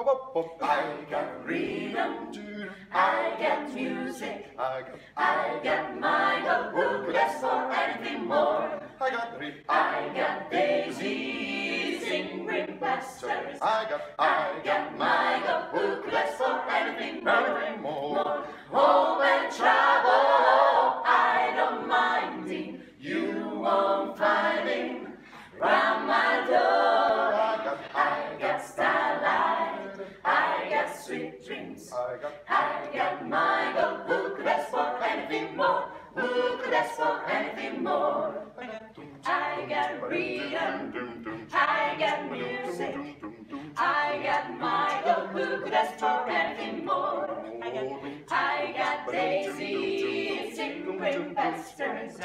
I got freedom, I get music, I get my love, who could ask for anything more? I got daisies in green pastures, I got my love, who could ask for anything more? Home and travel, I don't mind him, you won't find him round my door. I got starlight, I got sweet dreams, I got my love, who could ask for anything more? Who could ask for anything more? I got freedom, I got music, I got my love, who could ask for anything more? I got daisies in green pastures,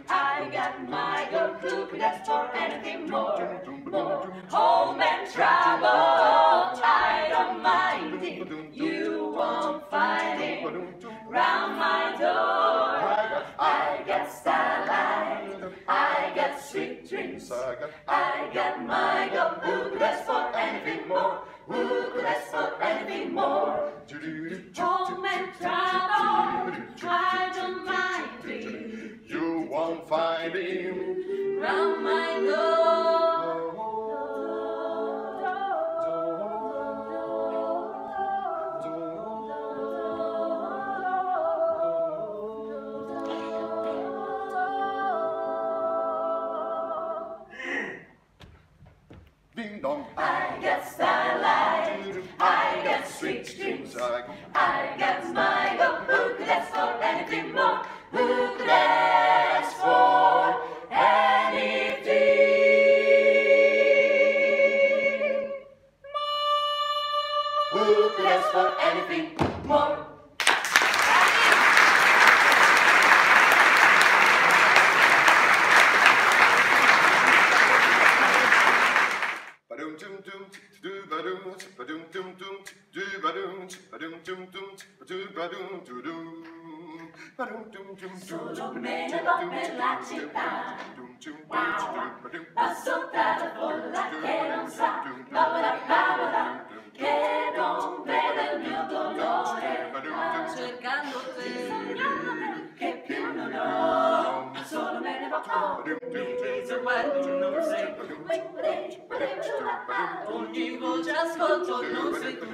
I got my love, who could ask for anything more? Home and travel, I don't mind it, you won't find it round my door. I got starlight, I got sweet dreams, I got my love, who could ask for anything more? Who could ask for anything more? Home and travel, I don't mind it, you won't find him round my door. Ding dong. I got starlight, I got sweet dreams, I got my love, who could ask for anything more? Who could ask for anything more? Who could ask for anything more? Solo me ne vo per la città, passo tra la folla che non sa, che non vede il mio dolore, cercando te, che più non ho, solo me ne vo, non sei tu, ogni voce ascolto non sei tu,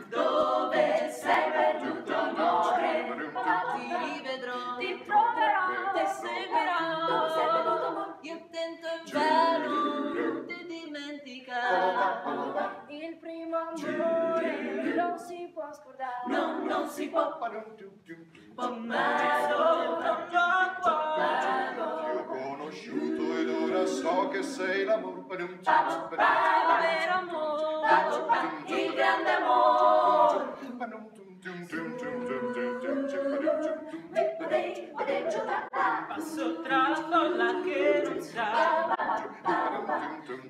dove sei perduto amore, ti rivedrò, ti proverò, ti seguirò, dove sei perduto amore, io tento invano di dimenticare, il primo amore non si può scordare, non si può mai Ti ho conosciuto ed ora so che sei l'amor. il vero amore, il grande amore. Passo tra la folla che non sa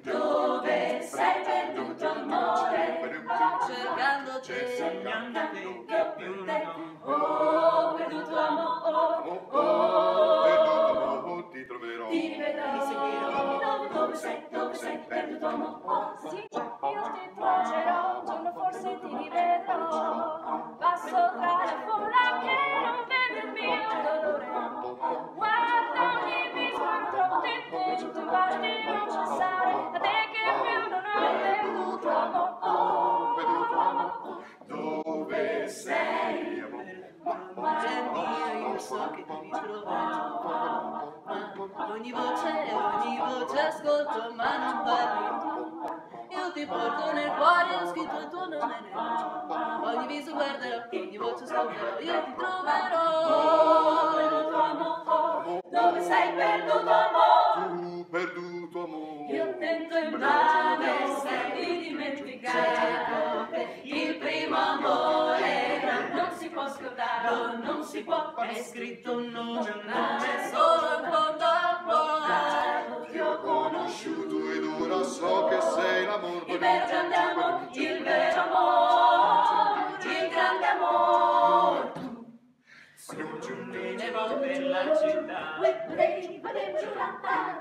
Dove sei perduto amore, cercando te, sognando te che più non ho. oh perduto amore, Ti troverò. ti rivedrò, dove sei perduto amore. sì, io ti troverò, un giorno forse ti rivedrò, passo tra la folla che non vede il mio dolore, guarda ogni viso, non trovo te, tu guardi non cessare, a te che più non ho perduto amore, Dove sei? Io so che ti ritroverò, ma ogni voce ascolto ma non parli tu. Io ti porto nel cuore, ho scritto il tuo nome nero, ogni viso guarderò, ogni voce ascolterò, io ti troverò. Perduto amore, dove sei perduto amore? Tu perduto amore. Io tento invano di dimenticare il primo amore, non si può scordare, non si può, È scritto un nome solo in fondo al cuore. Ti ho conosciuto ed ora so che sei l'amor. Il vero grande amore, il vero amore, il grande amore. Me ne vo per la città,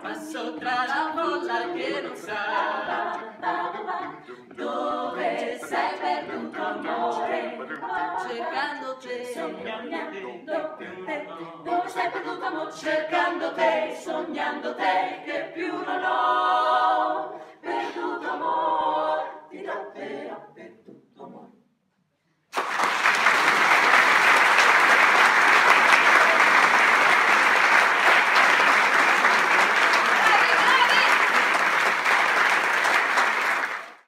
passo tra la folla che non sa dove sei perduto amore, cercando te, sognando te, dove sei perduto amore, cercando te, sognando te, che più non ho.